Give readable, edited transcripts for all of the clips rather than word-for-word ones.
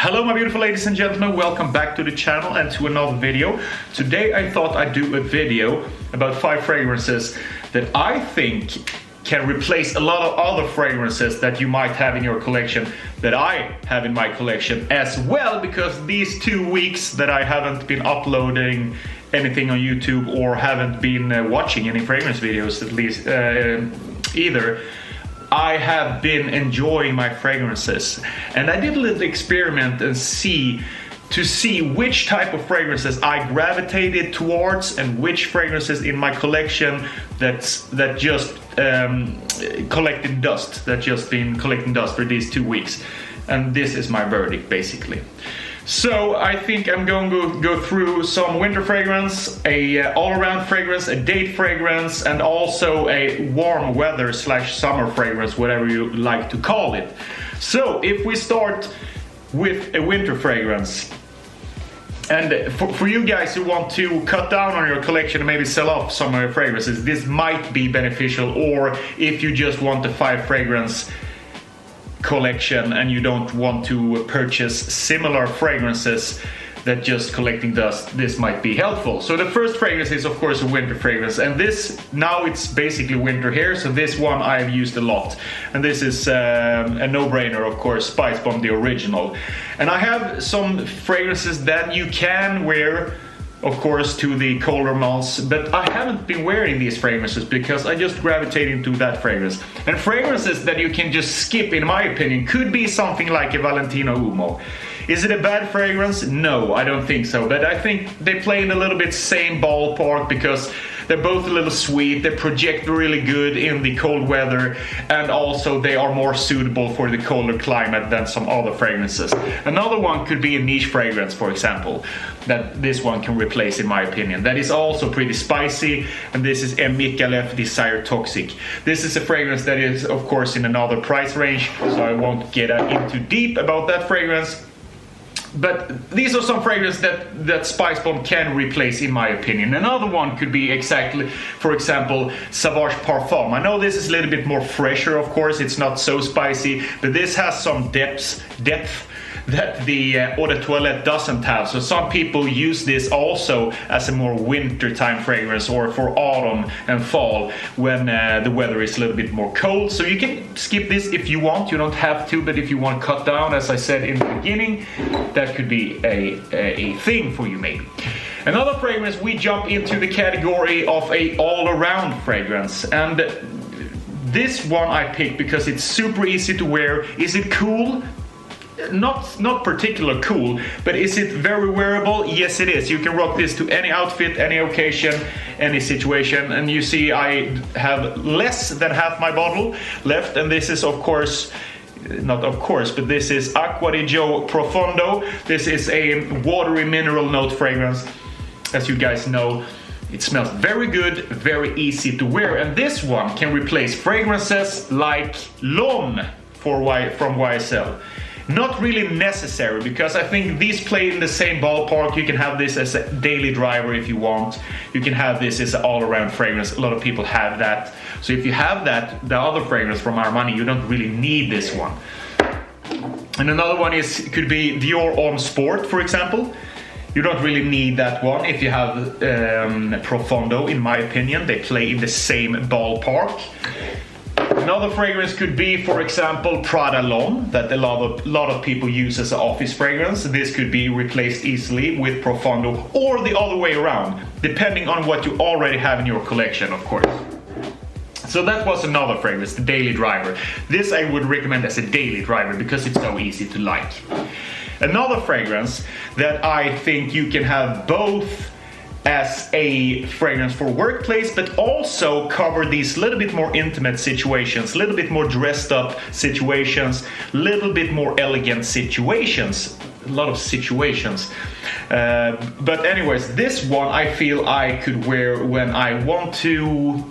Hello my beautiful ladies and gentlemen, welcome back to the channel and to another video. Today I thought I'd do a video about 5 fragrances that I think can replace a lot of other fragrances that you might have in your collection, that I have in my collection as well, because these 2 weeks that I haven't been uploading anything on YouTube or haven't been watching any fragrance videos at least either, I have been enjoying my fragrances, and I did a little experiment and see which type of fragrances I gravitated towards and which fragrances in my collection that just collected dust, that just been collecting dust for these 2 weeks. And this is my verdict basically. So I think I'm going to go through some winter fragrance, a all-around fragrance, a date fragrance, and also a warm weather / summer fragrance, whatever you like to call it. So if we start with a winter fragrance, and for you guys who want to cut down on your collection and maybe sell off some of your fragrances, this might be beneficial. Or if you just want a 5 fragrance collection and you don't want to purchase similar fragrances that just collecting dust, this might be helpful. So the first fragrance is of course a winter fragrance, and this, now it's basically winter here, so this one I've used a lot, and this is a no-brainer, of course, Spice Bomb, the original. And I have some fragrances that you can wear of course to the colder months, but I haven't been wearing these fragrances because I just gravitated to that fragrance. And fragrances that you can just skip, in my opinion, could be something like a Valentino Uomo. Is it a bad fragrance? No, I don't think so, but I think they play in a little bit same ballpark because they're both a little sweet, they project really good in the cold weather, and also they are more suitable for the colder climate than some other fragrances. Another one could be a niche fragrance, for example, that this one can replace, in my opinion. That is also pretty spicy, and this is M. Micallef Desire Toxic. This is a fragrance that is, of course, in another price range, so I won't get into deep about that fragrance. But these are some fragrances that Spice Bomb can replace, in my opinion. Another one could be exactly, for example, Sauvage Parfum. I know this is a little bit more fresher, of course, it's not so spicy, but this has some depth that the Eau de Toilette doesn't have. So some people use this also as a more wintertime fragrance, or for autumn and fall when the weather is a little bit more cold. So you can skip this if you want, you don't have to, but if you want to cut down, as I said in the beginning, that could be a thing for you maybe. Another fragrance, we jump into the category of a all-around fragrance, and this one I picked because it's super easy to wear. Is it cool? Not particular cool, but is it very wearable? Yes, it is. You can rock this to any outfit, any occasion, any situation. And you see I have less than half my bottle left, and this is of course, not of course, but this is Acqua di Gio Profondo. This is a watery mineral note fragrance. As you guys know, it smells very good, very easy to wear, and this one can replace fragrances like L'Homme from YSL. Not really necessary, because I think these play in the same ballpark. You can have this as a daily driver if you want. You can have this as an all-around fragrance. A lot of people have that. So if you have that, the other fragrance from Armani, you don't really need this one. And another one could be Dior Homme Sport, for example. You don't really need that one if you have Profondo, in my opinion. They play in the same ballpark. Another fragrance could be, for example, Prada L'Homme, that a lot of people use as an office fragrance. This could be replaced easily with Profondo, or the other way around, depending on what you already have in your collection, of course. So that was another fragrance, the Daily Driver. This I would recommend as a daily driver because it's so easy to like. Another fragrance that I think you can have both as a fragrance for workplace, but also cover these little bit more intimate situations, little bit more dressed up situations, little bit more elegant situations, a lot of situations. But anyways, this one I feel I could wear when I want to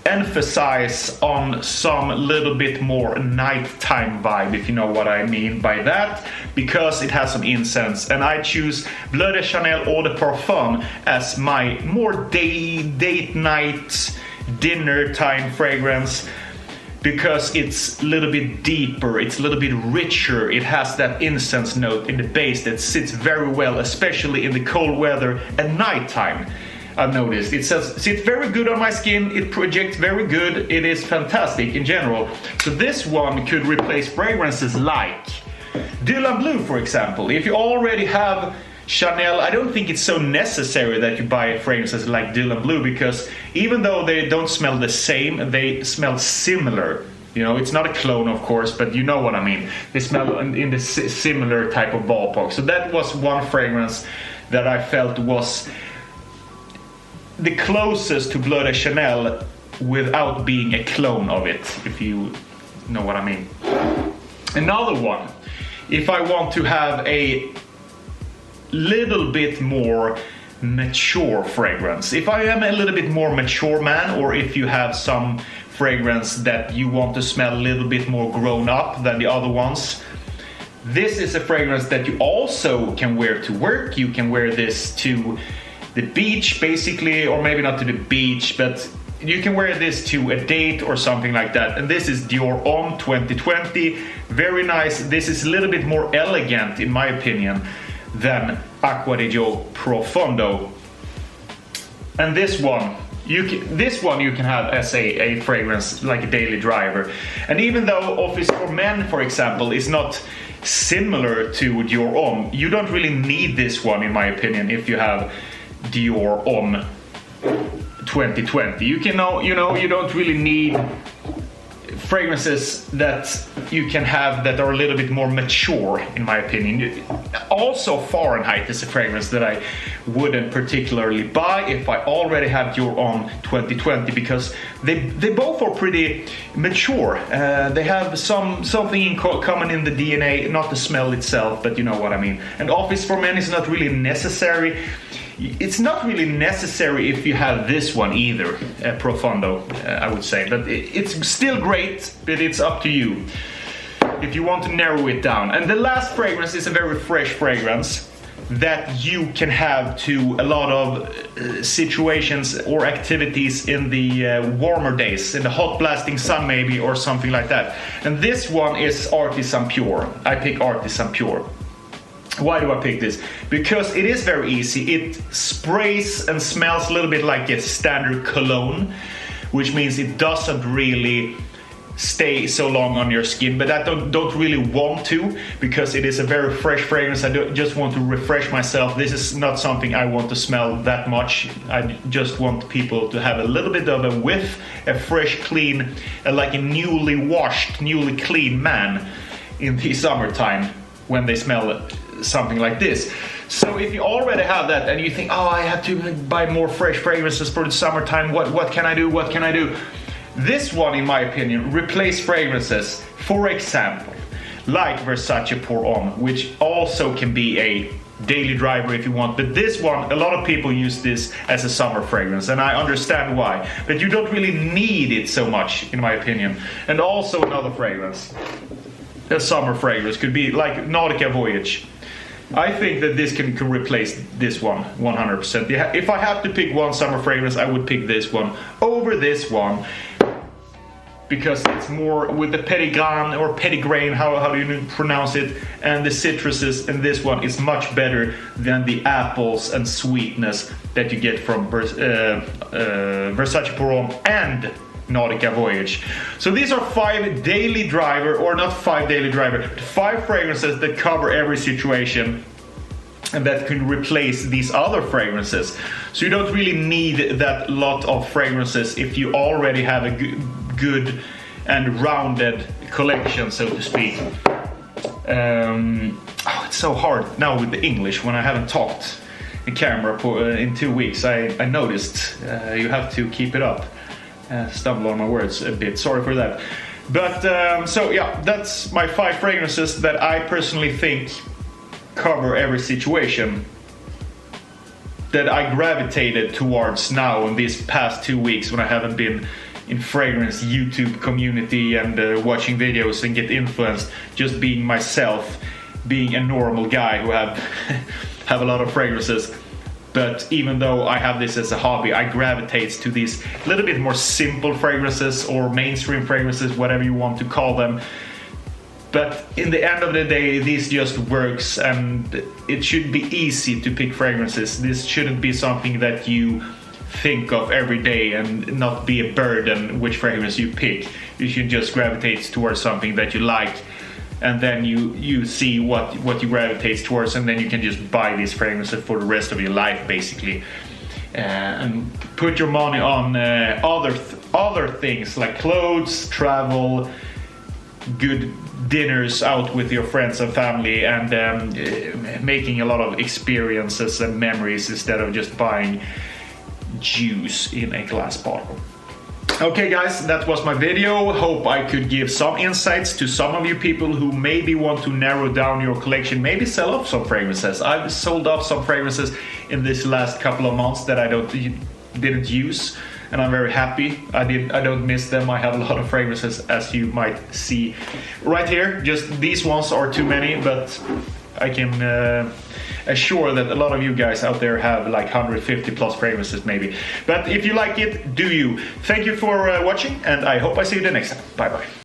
emphasize on some little bit more nighttime vibe, if you know what I mean by that, because it has some incense, and I choose Bleu de Chanel Eau de Parfum as my more date night dinner time fragrance. because it's a little bit deeper, it's a little bit richer, it has that incense note in the base that sits very well, especially in the cold weather at nighttime. I've noticed it sits very good on my skin, it projects very good, it is fantastic in general. So this one could replace fragrances like Dior Blue, for example. If you already have Chanel, I don't think it's so necessary that you buy fragrances like Dior Blue, because even though they don't smell the same, they smell similar. You know, it's not a clone, of course, but you know what I mean. They smell in the similar type of ballpark. So that was one fragrance that I felt was the closest to Bleu de Chanel without being a clone of it, if you know what I mean. Another one, if I want to have a little bit more mature fragrance, if I am a little bit more mature man, or if you have some fragrance that you want to smell a little bit more grown up than the other ones, this is a fragrance that you also can wear to work. You can wear this to the beach, basically, or maybe not to the beach, but you can wear this to a date or something like that. And this is Dior Homme 2020. Very nice. This is a little bit more elegant, in my opinion, than Acqua di Gio Profondo. And this one you can have as a fragrance, like a daily driver. And even though Office for Men, for example, is not similar to Dior Homme, you don't really need this one, in my opinion, if you have Dior Homme 2020. You don't really need fragrances that you can have that are a little bit more mature, in my opinion. Also, Fahrenheit is a fragrance that I wouldn't particularly buy if I already have Dior Homme 2020, because they both are pretty mature. They have something in common in the DNA, not the smell itself, but you know what I mean. And Office for Men is not really necessary. It's not really necessary if you have this one either, Profondo, I would say. But it's still great, but it's up to you if you want to narrow it down. And the last fragrance is a very fresh fragrance that you can have to a lot of situations or activities in the warmer days, in the hot blasting sun maybe, or something like that. And this one is Artisan Pure. I pick Artisan Pure. Why do I pick this? Because it is very easy. It sprays and smells a little bit like a standard cologne, which means it doesn't really stay so long on your skin, but I don't really want to, because it is a very fresh fragrance. I just want to refresh myself. This is not something I want to smell that much. I just want people to have a little bit of a whiff, a fresh, clean, like a newly washed, newly clean man in the summertime when they smell something like this. So if you already have that and you think, oh, I have to buy more fresh fragrances for the summertime, what can I do? This one, in my opinion, replace fragrances, for example, like Versace Pour Homme, which also can be a daily driver if you want. But this one, a lot of people use this as a summer fragrance, and I understand why. But you don't really need it so much, in my opinion. And also another fragrance, a summer fragrance, could be like Nautica Voyage. I think that this can replace this one 100%. If I have to pick one summer fragrance, I would pick this one over this one, because it's more with the petitgrain or petitgrain, how do you pronounce it, and the citruses, and this one is much better than the apples and sweetness that you get from Versace Pour Homme and Nautica Voyage. So these are 5 daily driver, or not 5 daily driver, but 5 fragrances that cover every situation and that can replace these other fragrances. So you don't really need that lot of fragrances if you already have a good and rounded collection, so to speak. It's so hard now with the English when I haven't talked in camera in 2 weeks. I noticed you have to keep it up. Stumble on my words a bit, sorry for that. But so yeah, that's my 5 fragrances that I personally think cover every situation that I gravitated towards now in these past 2 weeks when I haven't been in fragrance YouTube community and watching videos and get influenced, just being myself, being a normal guy who have a lot of fragrances. But even though I have this as a hobby, I gravitate to these little bit more simple fragrances or mainstream fragrances, whatever you want to call them. But in the end of the day, this just works, and it should be easy to pick fragrances. This shouldn't be something that you think of every day and not be a burden which fragrance you pick. You should just gravitate towards something that you like, and then you see what you gravitate towards, and then you can just buy these fragrances for the rest of your life, basically. And put your money on other things like clothes, travel, good dinners out with your friends and family, and making a lot of experiences and memories instead of just buying juice in a glass bottle. Okay guys, that was my video. Hope I could give some insights to some of you people who maybe want to narrow down your collection, maybe sell off some fragrances. I've sold off some fragrances in this last couple of months that I didn't use, and I'm very happy. I don't miss them. I have a lot of fragrances, as you might see right here. Just these ones are too many, but I can assure that a lot of you guys out there have like 150 plus fragrances maybe. But if you like it, do you. Thank you for watching, and I hope I see you the next time. Bye bye.